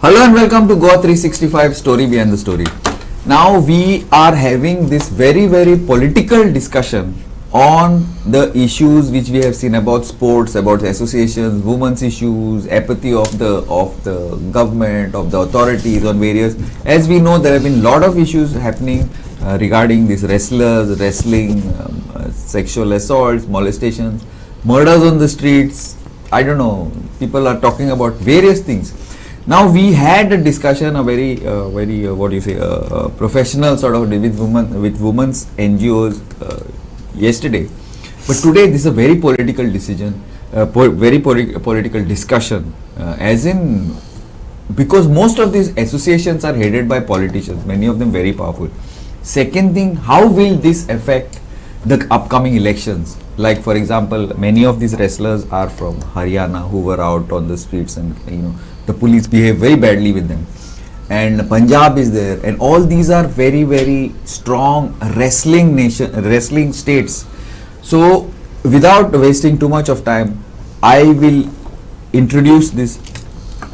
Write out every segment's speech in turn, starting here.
Hello and welcome to Goa 365 Story Behind the Story. Now we are having this very political discussion on the issues which we have seen about sports, about associations, women's issues, apathy of the government, of the authorities on various. As we know, there have been a lot of issues happening regarding these wrestlers, wrestling, sexual assaults, molestations, murders on the streets. I don't know, people are talking about various things. Now we had a discussion, a very professional sort of with women's NGOs yesterday, but today this is a very political decision, political discussion, as in, because most of these associations are headed by politicians, many of them very powerful. Second thing, how will this affect the upcoming elections? Like, for example, many of these wrestlers are from Haryana who were out on the streets, and the police behave very badly with them, and Punjab is there, and all these are very strong wrestling states. So without wasting too much of time, I will introduce this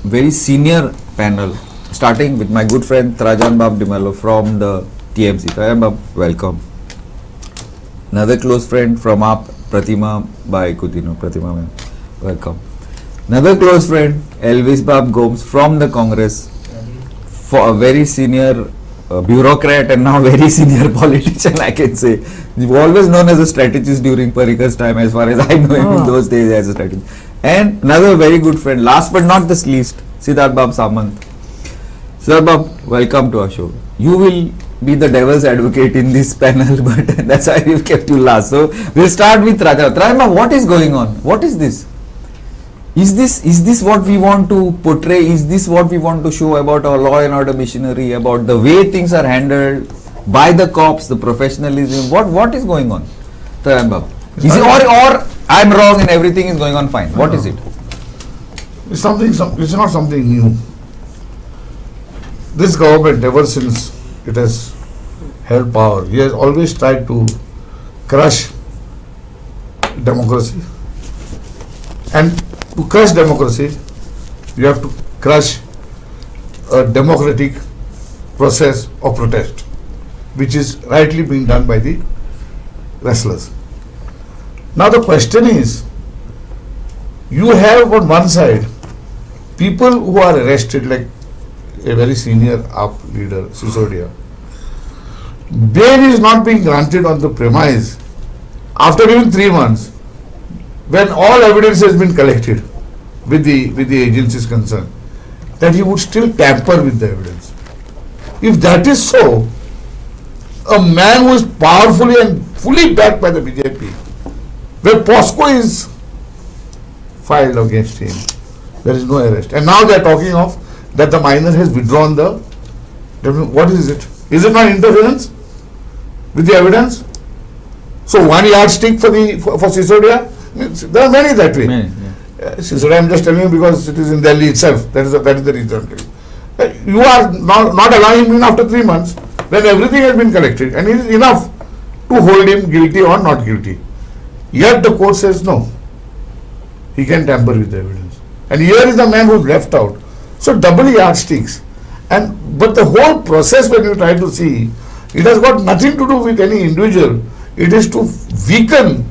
very senior panel, starting with my good friend Trajan Bab Dimello from the TMC. Trajan Bab, welcome. Another close friend from AAP, Pratima Bai Kutino. Pratima ma'am, welcome. Another close friend, Elvis Bab Gomes from the Congress, for a very senior bureaucrat and now very senior politician, I can say. You've always known as a strategist during Parikar's time, as far as I know him in those days as a strategist. And another very good friend, last but not the least, Siddharth Bab Samant. Siddharth Bab, welcome to our show. You will be the devil's advocate in this panel, but that's why we've kept you last. So we'll start with Trajan. Trajan Bab, what is going on? What is this? Is this what we want to portray? Is this what we want to show about our law and order machinery, about the way things are handled by the cops, the professionalism? What is going on, Trajan Bab? Is it, or I'm wrong and everything is going on fine? What is it? It's not something new. This government, ever since it has held power, he has always tried to crush democracy. And to crush democracy, you have to crush a democratic process of protest, which is rightly being done by the wrestlers. Now the question is, you have on one side people who are arrested, like a very senior AAP leader, Sisodia. Bail is not being granted on the premise after even 3 months, when all evidence has been collected with the agencies concerned, that he would still tamper with the evidence. If that is so, a man who is powerfully and fully backed by the BJP, where POSCO is filed against him, there is no arrest. And now they are talking of that the minor has withdrawn the, what is it? Is it not interference with the evidence? So 1 yardstick for Sisodia? There are many that way. Sisodia, I am just telling you because it is in Delhi itself. That is the reason. You are not allowing him in after 3 months, when everything has been collected, and it is enough to hold him guilty or not guilty. Yet the court says no, he can tamper with the evidence. And here is the man who is left out. So double yardsticks. But the whole process, when you try to see, it has got nothing to do with any individual. It is to weaken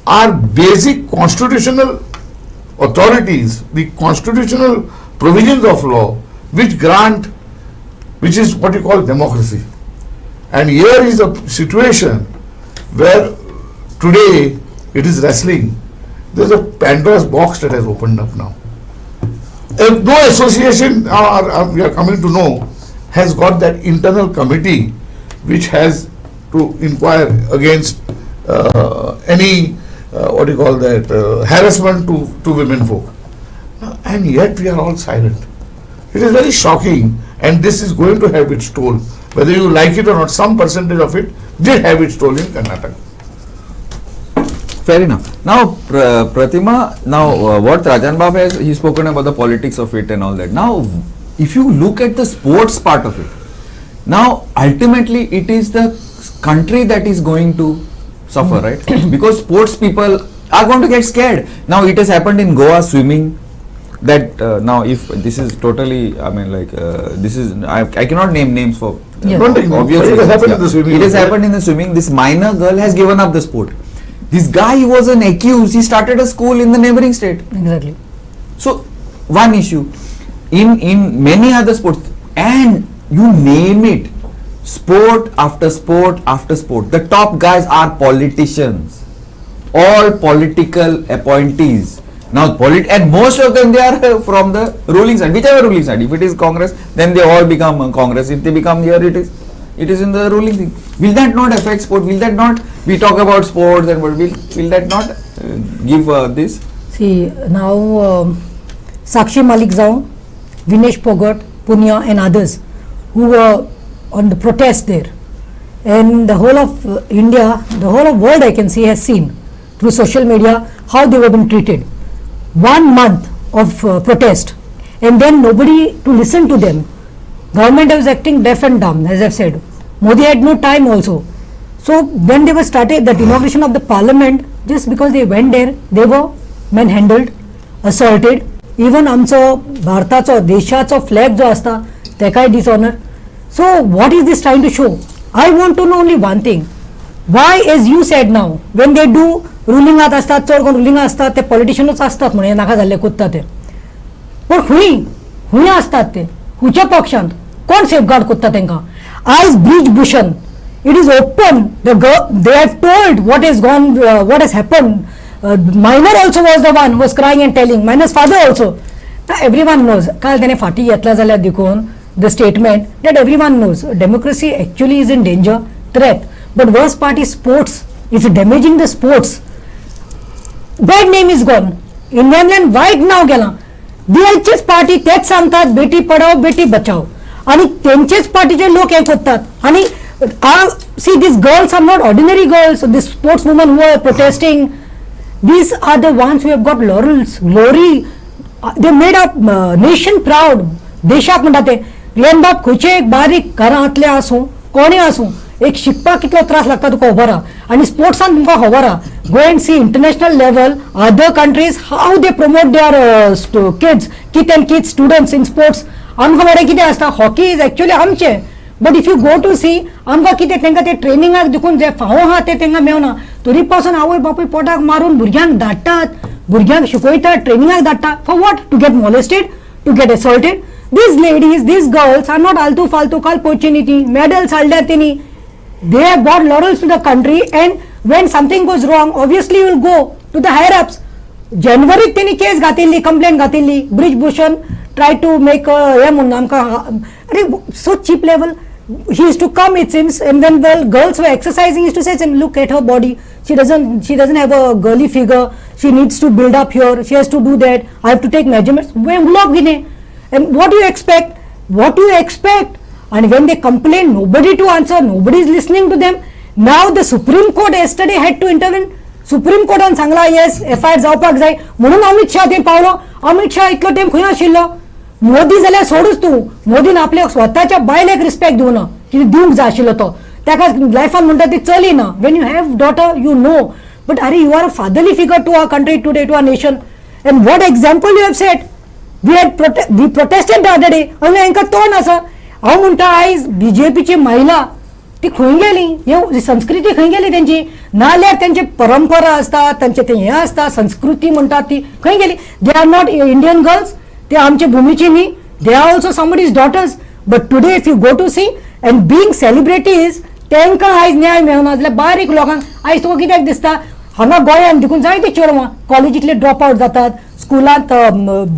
our basic constitutional authorities, the constitutional provisions of law, which is what you call democracy. And here is a situation where today it is wrestling. There is a Pandora's box that has opened up now. If no association, we are coming to know, has got that internal committee which has to inquire against any harassment to women folk. And yet we are all silent. It is very shocking, and this is going to have its toll. Whether you like it or not, some percentage of it did have its toll in Karnataka. Fair enough. Now, Pratima, what Trajan Bab has, he's spoken about the politics of it and all that. Now, if you look at the sports part of it, now ultimately it is the country that is going to suffer, right? Because sports people are going to get scared. Now, it has happened in Goa, swimming. that now if this is totally, I mean, like this is, I cannot name names for Yeah. obvious It has reasons, happened yeah. in the swimming. It has happened in the swimming. This minor girl has given up the sport. This guy was an accused. He started a school in the neighboring state. Exactly. So one issue in many other sports, and you name it, sport after sport after sport, the top guys are politicians, all political appointees. Now and most of them, they are from the ruling side, whichever ruling side. If it is Congress, then they all become Congress. If they become here, it is in the ruling thing. Will that not affect sport? Will that not, we talk about sports, and will that not give this? See, now Sakshi Malik Zau, Vinesh Phogat, Punya and others who were on the protest there, and the whole of India, the whole of world I can see has seen through social media how they were being treated. 1 month of protest, and then nobody to listen to them. Government was acting deaf and dumb, as I've said. Modi had no time also. So when they were started that inauguration of the parliament, just because they went there, they were manhandled, assaulted. Even आमचो भारताचो देशाचो flag जो असता तेकाय dishonor. So what is this trying to show? I want to know only one thing. Why, as you said now, when they do ruling आत असतात, चड कोण ruling असतात ते politicianच असतात म्हणे नाका जाल्ले कुत्ता ते. पण हुंय असतात ते हुच्या पक्षांत कोण safeguard कुत्ता तेंका? As Brij Bhushan, it is open. They have told what has gone, what has happened. Minor also was the one who was crying and telling. Minor's father also. Now everyone knows. काल त्याने फाटी घेतला जाल्यार देखून the statement that everyone knows democracy actually is in danger, threat. But worst part is sports. It's damaging the sports. Bad name is gone. Indian वाईट नाव गेला. DH's party तेच सांगतात बेटी पढाओ बेटी बचाओ आणि त्यांचेच पार्टीचे लोक हे करतात आणि see these girls are not ordinary girls. These sportswomen who are protesting, these are the ones who have got laurels, glory. They made a nation proud. देशाक म्हणटा ते लेन बाप खंयचे एक बारीक घरांतले आसूं कोणें आसूं एक शिकपाक कितलो त्रास लागता तुका खबर आहा आनी स्पोर्ट्सान तुमकां खबर आहा go and see international level other countries how they promote their kids कित and kid students in sports आमकां बरें कितें आसता हॉकी इज एक्चुअली आमचें but if you go to see आमकां कितें तेंकां ते ट्रेनिंगाक देखून जे फावो आहा ते तेंकां मेवना तरी पासून आवय बापूय पोटाक मारून भुरग्यांक धाडटात भुरग्यांक शिकयतात ट्रेनिंगाक धाडटात for what to get molested to get assaulted these ladies, these girls are not altu faltu kal opportunity medals halda tini they have got laurels to the country and when something goes wrong obviously you will go to the higher ups. January tini case gatilli complaint gatilli Brij Bhushan tried to make a namka so cheap level he used to come it seems and when the girls were exercising he used to say look at her body she doesn't have a girly figure she needs to build up here she has to do that I have to take measurements when vlog gine. And what do you expect? What do you expect? And when they complain, nobody to answer, nobody is listening to them. Now the Supreme Court yesterday had to intervene. Supreme Court on Sangla yes, FIR जावपाक जाय म्हणून अमित शाह थंय Paulo. Amit Shah इतलो time खंय आशिल्लो? मोदी जाल्यार सोडूच तूं. मोदीन आपल्या स्वताच्या बायलेक रिस्पेक्ट दिवना. कितें दिवंक जाय आशिल्लो तो. ताका लायफान म्हणटा ती चली ना. When you have daughter, you know. But are you are a fatherly figure to our country today, to our nation. And what example you have set? We protested the other day आणि हांकां तोंड आसा हांव म्हणटा आयज बीजेपीची महिला ती खंय गेली हे संस्कृती खंय गेली त्यांची नाल्यार त्यांचे परंपरा असता त्यांचे ते हे असता संस्कृती म्हणटात ती खंय गेली they are not Indian girls ते आमच्या भूमीची न्ही they are also somebody's daughters but today if you go to see and being celebrities तांकां आयज न्याय मेळना जाल्यार बारीक लोकांक आयज तुका कित्याक दिसता हांगा गोंयांत देखून जायती चेडवां कॉलेजींतले ड्रॉप आउट जातात स्कुलांत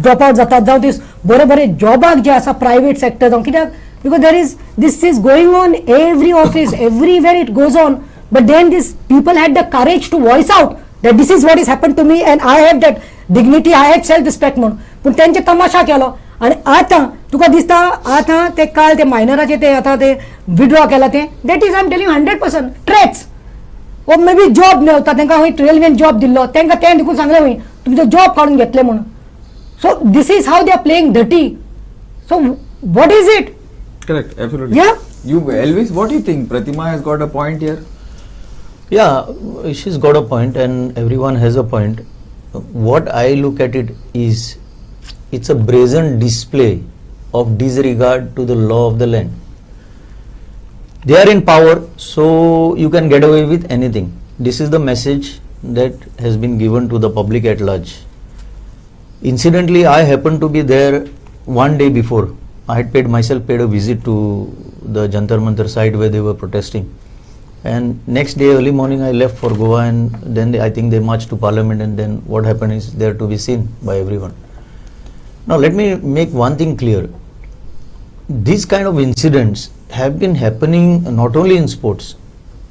ड्रॉप आउट जातात जावं ती बरे बरे जॉबाक जे आसा प्रायवेट सेक्टर जावं कित्याक because there is this is going on every office everywhere it goes on but then this people had the courage to voice out that this is what is happen to me and I have that dignity I have self respect म्हणून पूण तेंचे तमाशा केलो आनी आतां तुका दिसता आतां ते काल ते मायनराचे ते आतां ते विड्रॉ केला ते that is I am telling 100% traits ओ मे बी जॉब मेळटा तांकां खंय रेल्वेन जॉब दिल्लो तांकां तें देखून सांगलें खंय तुमचो जॉब काडून घेतले म्हणून so this is how they are playing dirty so what is it Correct, absolutely. Yeah. You, Elvis, what do you think? Pratima has got a point here. Yeah, she's got a point and everyone has a point. What I look at it is it's a brazen display of disregard to the law of the land. They are in power, so you can get away with anything. This is the message that has been given to the public at large. Incidentally, I happened to be there one day before. I had paid a visit to the Jantar Mantar site where they were protesting. And next day early morning I left for Goa, and then I think they marched to Parliament, and then what happened is there to be seen by everyone. Now let me make one thing clear. These kind of incidents have been happening not only in sports.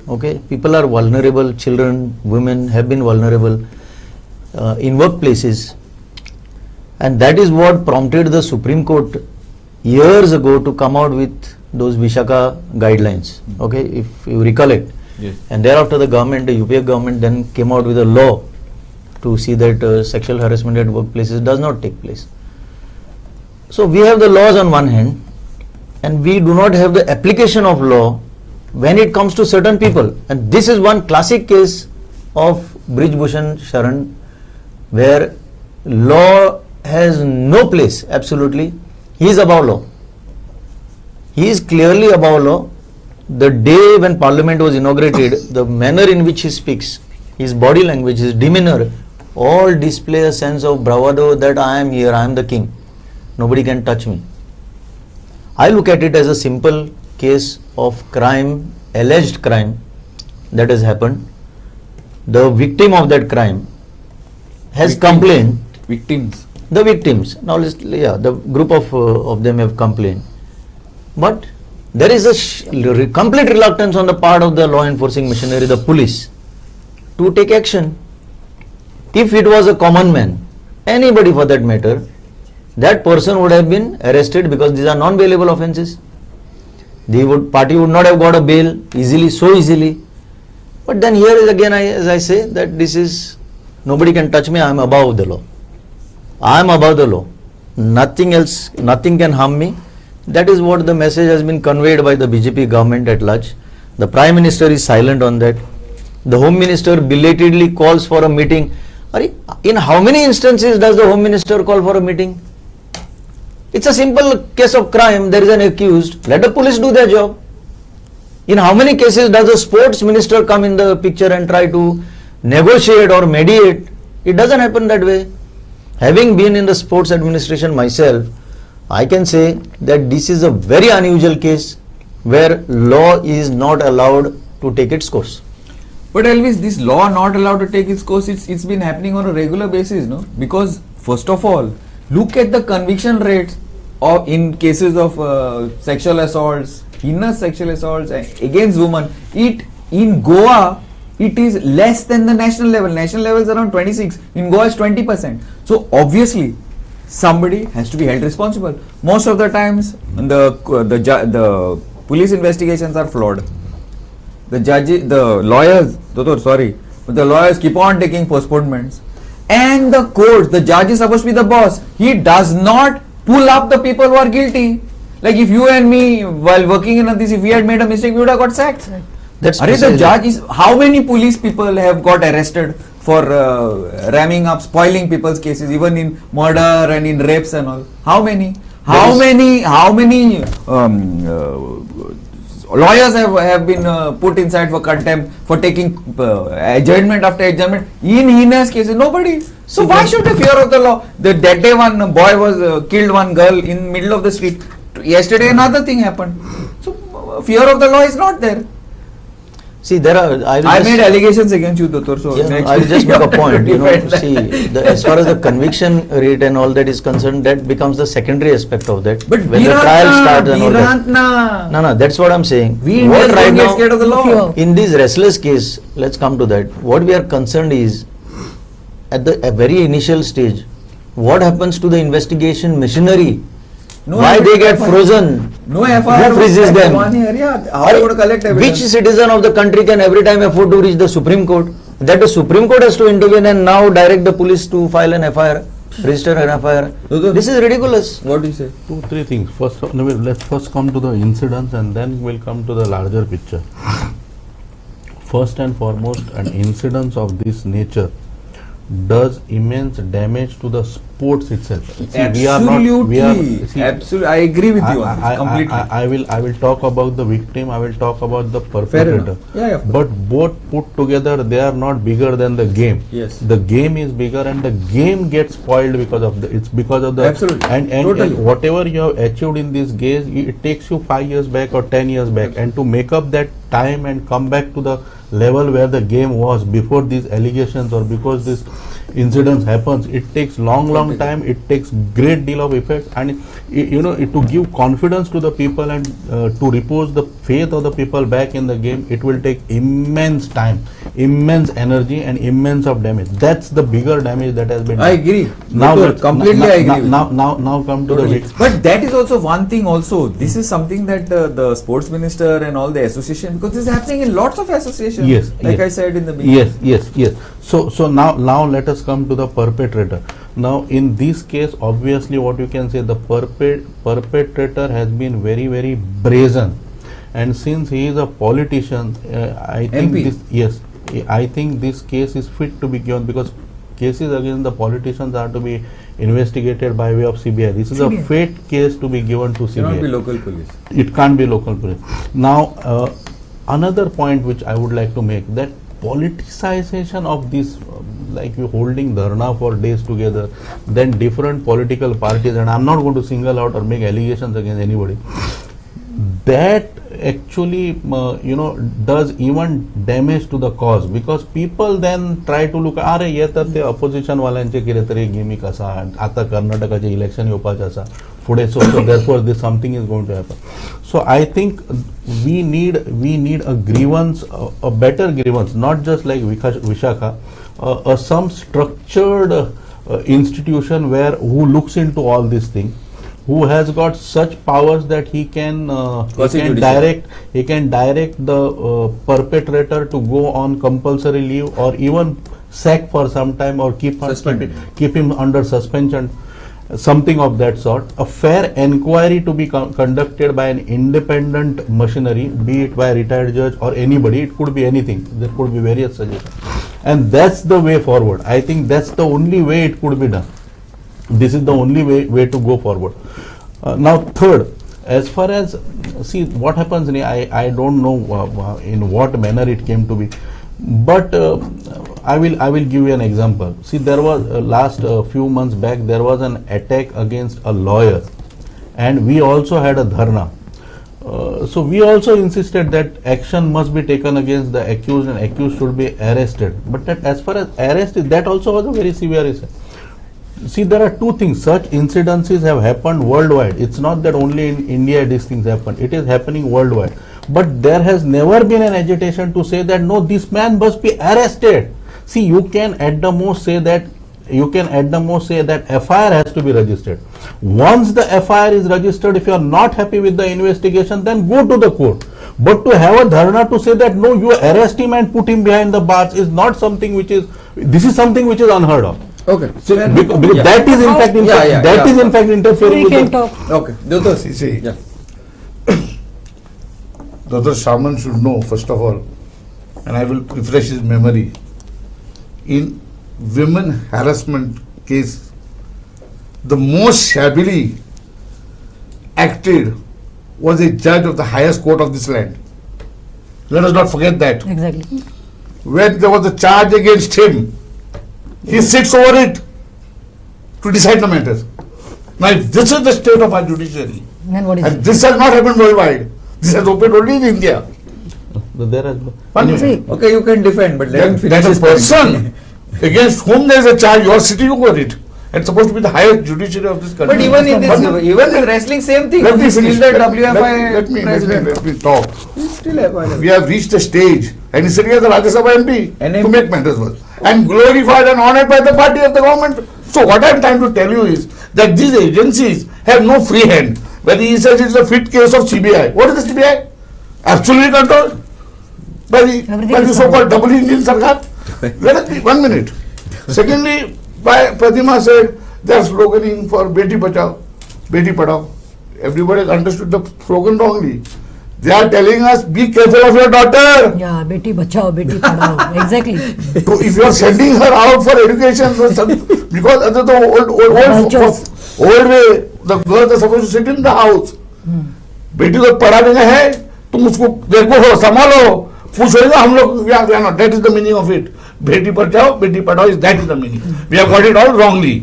Okay, people are vulnerable, children, women have been vulnerable in workplaces, and that is what prompted the Supreme Court years ago to come out with those Vishaka guidelines. Okay, if you recollect. Yes. And thereafter the government, the UPA government then came out with a law to see that sexual harassment at workplaces does not take place. So we have the laws on one hand, and we do not have the application of law when it comes to certain people. And this is one classic case of Brij Bhushan Sharan, where law has no place, absolutely. He is above law. He is clearly above law. The day when Parliament was inaugurated, the manner in which he speaks, his body language, his demeanor, all display a sense of bravado that I am here, I am the king. Nobody can touch me. I look at it as a simple case of crime, alleged crime that has happened. The victim of that crime has complained. Victims. The victims. Now, the group of them have complained. But there is a complete reluctance on the part of the law enforcing machinery, the police, to take action. If it was a common man, anybody for that matter, that person would have been arrested, because these are non-bailable offences. The party would not have got a bail so easily. But then here is again, as I say, that this is, nobody can touch me, I am above the law. I am above the law. Nothing else, nothing can harm me. That is what the message has been conveyed by the BJP government at large. The Prime Minister is silent on that. The Home Minister belatedly calls for a meeting. In how many instances does the Home Minister call for a meeting? It's a simple case of crime, there is an accused, let the police do their job. In how many cases does the Sports Minister come in the picture and try to negotiate or mediate? It doesn't happen that way. Having been in the sports administration myself, I can say that this is a very unusual case where law is not allowed to take its course. But Elvis, this law not allowed to take its course, it's been happening on a regular basis, no? Because first of all, look at the conviction rates in cases of sexual assaults, heinous sexual assaults against women. In Goa, it is less than the national level. National level is around 26. In Goa, it's 20%. So obviously, somebody has to be held responsible. Most of the times, the police investigations are flawed. The lawyers keep on taking postponements. And the court, the judge is supposed to be the boss. He does not pull up the people who are guilty. Like if you and me, while working in this, if we had made a mistake, we would have got sacked. That's the judge is. How many police people have got arrested for ramming up, spoiling people's cases, even in murder and in rapes and all? How many? How many lawyers have been put inside for contempt for taking adjournment after adjournment in heinous cases? Nobody. So why should the fear of the law? That day one boy was killed one girl in middle of the street. Yesterday another thing happened. So fear of the law is not there. See, there are. I made allegations against you, Dr. So I will just make a point. As far as the conviction rate and all that is concerned, that becomes the secondary aspect of that. But when the trial starts and all that. No, that's what I'm saying. We what right now, scared of the law. In this restless case, let's come to that. What we are concerned is, at the very initial stage, what happens to the investigation machinery? Why they get frozen? No FIR. Who freezes them? How are you going to collect evidence? Which citizen of the country can every time afford to reach the Supreme Court? That the Supreme Court has to intervene and now direct the police to file an FIR, register an FIR. This is ridiculous. What do you say? 2-3 things. First, let's first come to the incidents and then we'll come to the larger picture. First and foremost, an incidents of this nature does immense damage to the sports itself. See, Absolutely, I agree with you on this completely. I will talk about the victim, I will talk about the perpetrator. Yeah, of course. But both put together, they are not bigger than the game. Yes. The game is bigger, and the game gets spoiled because of it's because of the Absolutely. and Totally. whatever you have achieved in this game, it takes you 5 years back or 10 years back, and to make up that time and come back to the level where the game was before these allegations or because this incidents happens, it takes long time, it takes great deal of effort, and to give confidence to the people and to repose the faith of the people back in the game, it will take immense time, immense energy, and immense of damage. That's the bigger damage that has been done. I agree. Now Completely I agree with you. now come to Totally. the victim. But that is also one thing also. This is something that the sports minister and all the association, because this is happening in lots of associations. Yes, like yes. I said in the beginning. Yes. So now let us come to the perpetrator. Now in this case, obviously what you can say, the perpetrator has been very brazen, and since he is a politician, I think MP. I think this case is fit to be given, because cases against the politicians are to be investigated by way of CBI. This is a fit case to be given to CBI. Cannot be local police. It can't be local police. Now, another point which I would like to make, that politicization of this, like you holding dharna for days together, then different political parties, and I'm not going to single out or make allegations against anybody, that actually does even damage to the cause, because people then try to look, are ye तर ते opposition वाल्यांचे कितें तरी gimmick आसा, आता कर्नाटकाचे election येवपाचे आसा फुडें, so therefore this something is going to happen. So I think we need a grievance, a better grievance, not just like Vishakha, some structured institution who looks into all these things, who has got such powers that he can direct the perpetrator to go on compulsory leave, or even sack for some time, or keep him under suspension, something of that sort. A fair inquiry to be conducted by an independent machinery, be it by a retired judge or anybody. It could be anything. There could be various suggestions, and that's the way forward. I think that's the only way it could be done. This is the only way to go forward. Now third, as far as, see what happens, I don't know in what manner it came to be, but I will give you an example. See, there was last few months back, there was an attack against a lawyer, and we also had a dharna. So we also insisted that action must be taken against the accused, and accused should be arrested. But that, as far as arrest is, that also was a very severe issue. See, there are two things. Such incidences have happened worldwide. It's not that only in India these things happen. It is happening worldwide. But there has never been an agitation to say that no, this man must be arrested. See, you can at the most say that FIR has to be registered. Once the FIR is registered, if you are not happy with the investigation, then go to the court. But to have a dharna to say that no, you arrest him and put him behind the bars is not something which is. This is something which is unheard of. Okay. So because that is in fact in fact interfering with the. Okay. Dr. See. Yeah. Dr. Shaman should know, first of all, and I will refresh his memory. In women harassment case, the most shabbily acted was a judge of the highest court of this land. Let us not forget that. Exactly. When there was a charge against him, he sits over it to decide the matters. Now, if this is the state of our judiciary, Then what is and it? this has not happened worldwide, this has opened only in India. There has See, Okay, you can defend, but let him finish That a his point. person against whom there is a charge, you are sitting over it. And supposed to be the highest judiciary of this country. But even in this, even in wrestling, same thing. Let me He's finish. still the WFI Let president. me talk. He's still FI. We have reached a stage, and he's sitting as the Rajya Sabha MP to make matters worse, and glorified and honored by the party of the government. So what I am trying to tell you is that these agencies have no free hand. Whether he says it's a fit case of CBI. What is the CBI? Absolutely controlled by the so-called double engine Sarkar. Let us be 1 minute. Secondly, Pratima said they are sloganing for Beti Bachao, Beti Padhao. Everybody has understood the slogan wrongly. They are telling us, be careful of your daughter. Yeah, beti bachao, beti padhao. Exactly. So if you are sending her out for education, because under the old way, the girls are supposed to sit in the house. बेटी को पढ़ा देना है, तुम उसको देखो, संभालो, पूछोगा हम लोग, that is the meaning of it. Beti Padhao, Beti Padhao, that is the meaning. We have got it all wrongly.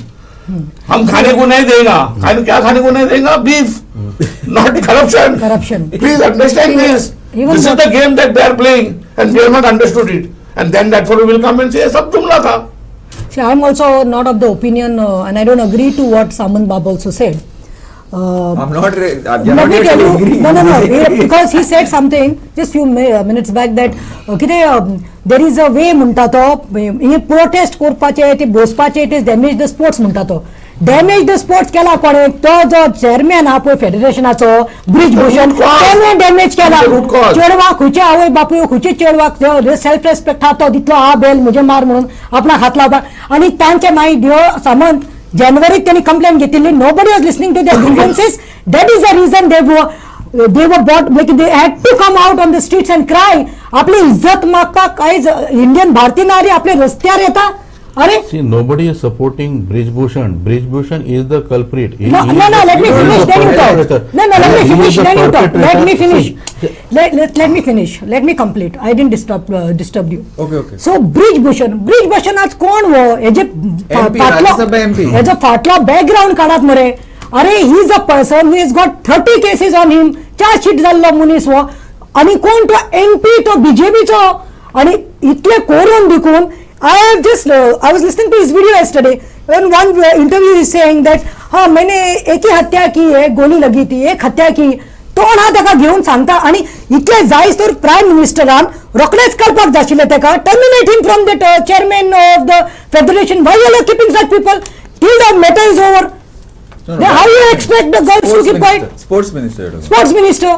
हम खाने को नहीं देगा, क्या खाने को नहीं देगा? Beef, not corruption. Corruption. Please understand this. This is the game that they are playing, and we have not understood it. And then that fellow will come and say, सब जुमला था. See, I am also not of the opinion, and I don't agree to what Samant Bab also said. I'm not. Let me tell you, no, because he said something just few minutes back that there is a way म्हणता तो protest करपाचे ते बसपाचे it is damage the sports म्हणता तो damage the sports केला कोणे तो जो चेअरमॅन हा पळय फेडरेशनाचो ब्रिज भूषण त्याने डॅमेज केला चेडवाक खुचे आवय बापूय खुचे चेडवाक सेल्फ रेस्पेक्ट हा तो दितलो हा बेल मुझे मार म्हणून आपणाक हात लावता आणि तांचे मागीर देव सामंत January त्यांनी कंप्लेंट घेतली nobody was listening to their grievances. That is the reason they were bought, like they had to come out on the streets and cry. आपली इज्जत मागता काय इंडियन भारतीय नारी आपले रस्त्यावर येता अरे see nobody is supporting Brij Bhushan. Brij Bhushan is the culprit. No, let me finish then you talk. No, let me finish then you talk. Let me finish. Let me finish. Let me complete. I didn't disturb you. Okay. So Brij Bhushan आज कोण वो as a फाटला background काढात मरे अरे he is a person who has got 30 cases on him. चार sheet झालो मुनीस वो आणि कोण तो MP तो BJP चो आणि इतले कोरून दिकून I was listening to his video yesterday. When one interview is saying that हाँ मैंने एक ही हत्या की है, गोली लगी थी, एक हत्या की, तोंड हा ताका घेऊन सांगता आणि इतले जायस तर प्राईम मिनिस्टरान रोखडेच करपाक जाशिल्ले ताका terminate him from the chairman of the federation. Why are you keeping such people till the matter is over? No, how you expect the girls to keep quiet? Sports minister. Sports minister.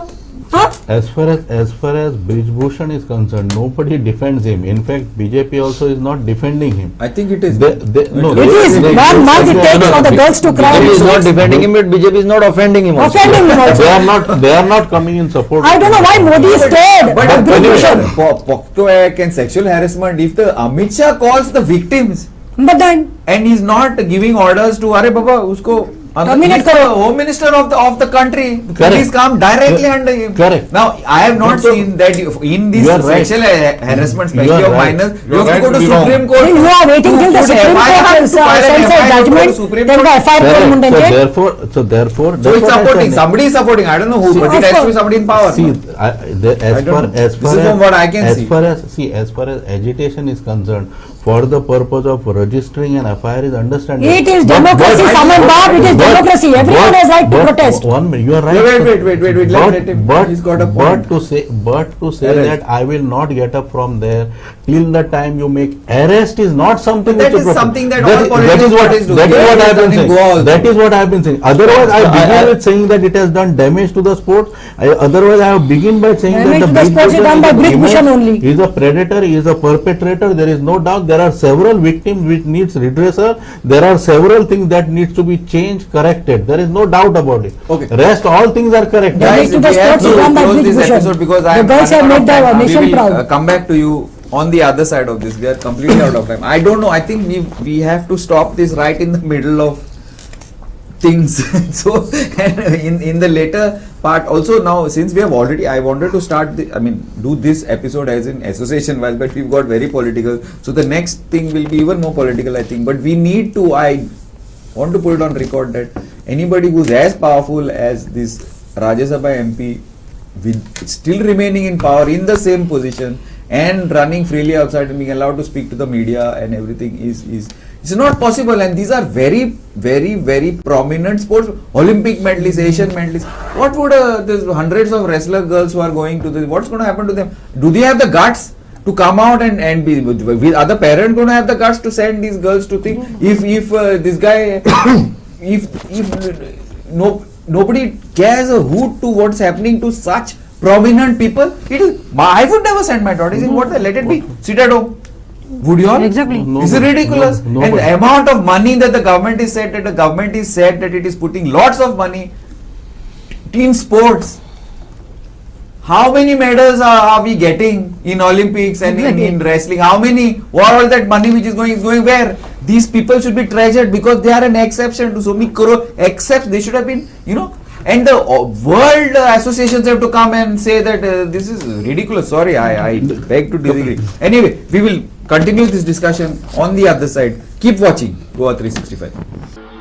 Huh? As far as Brij Bhushan is concerned, nobody defends him. In fact, BJP also is not defending him. I think it is. No, it is. 1 month it takes for the girls to cry. BJP is not defending him, but BJP is not offending him also. Offending him also. They are not coming in support. I don't know why Modi is scared. But Brij Bhushan. Pokto Act and sexual harassment, if the Amit Shah calls the victims But then and he's not giving orders to Are Baba, usko terminate he's the karo. home minister of the country. Correct. Please come directly under him. Correct. Now I have not seen that in this sexual harassment, especially of minors, you have to go to Supreme Court. You are waiting till the Supreme Court sends a judgment. Then the FIR court So therefore, so it's supporting. Somebody is supporting. I don't know who, but it has to be somebody in power. See, as far as agitation is concerned, for the purpose of registering an FIR is understandable. It is democracy, Samant Bab. It is democracy. Everyone has right to protest. One minute, you are right. Wait. Let him. He's got a point. But to say that I will not get up from there till the time you make arrest is not something. That is something that all political parties do. That is what I have been saying. That is what I have been saying. Otherwise, I begin with saying that it has done damage to the sport. Otherwise, I have begin by saying Damage that to the sports is done by Brij Bhushan only. He is a predator. He is a perpetrator. There is no doubt. There are several victims which needs redressal. There are several things that needs to be changed, corrected. There is no doubt about it. Okay. Rest all things are correct. Damage to the sports is done by close Brij this Bhushan. episode because I The am girls have running made out the of time. nation We will proud. come back to you on the other side of this. We are completely out of time. I don't know. I think we have to stop this right in the middle of things. So and in the later part also, now since we have already, I wanted to start do this episode as in association while, but we've got very political, so the next thing will be even more political, I think. But we need to, I want to put it on record that anybody who's as powerful as this Rajya Sabha MP with still remaining in power in the same position and running freely outside and being allowed to speak to the media and everything is it's not possible. And these are very, very, very prominent sports, Olympic medalists, Asian medalists. What would there's hundreds of wrestler girls who are going to this, what's going to happen to them? Do they have the guts to come out and be with other parents going to have the guts to send these girls to think if this guy if nobody cares a hoot to what's happening to such prominent people, I would never send my daughter. Let it be, sit at home. Would you all? Exactly. This is ridiculous. And the amount of money that the government is said that it is putting lots of money in sports. How many medals are we getting in Olympics and in wrestling? How many? What all that money which is going where? These people should be treasured because they are an exception to so many crore. Except they should have been, and the world associations have to come and say that this is ridiculous. Sorry, I beg to disagree. Anyway, we will continue this discussion on the other side. Keep watching Goa 365.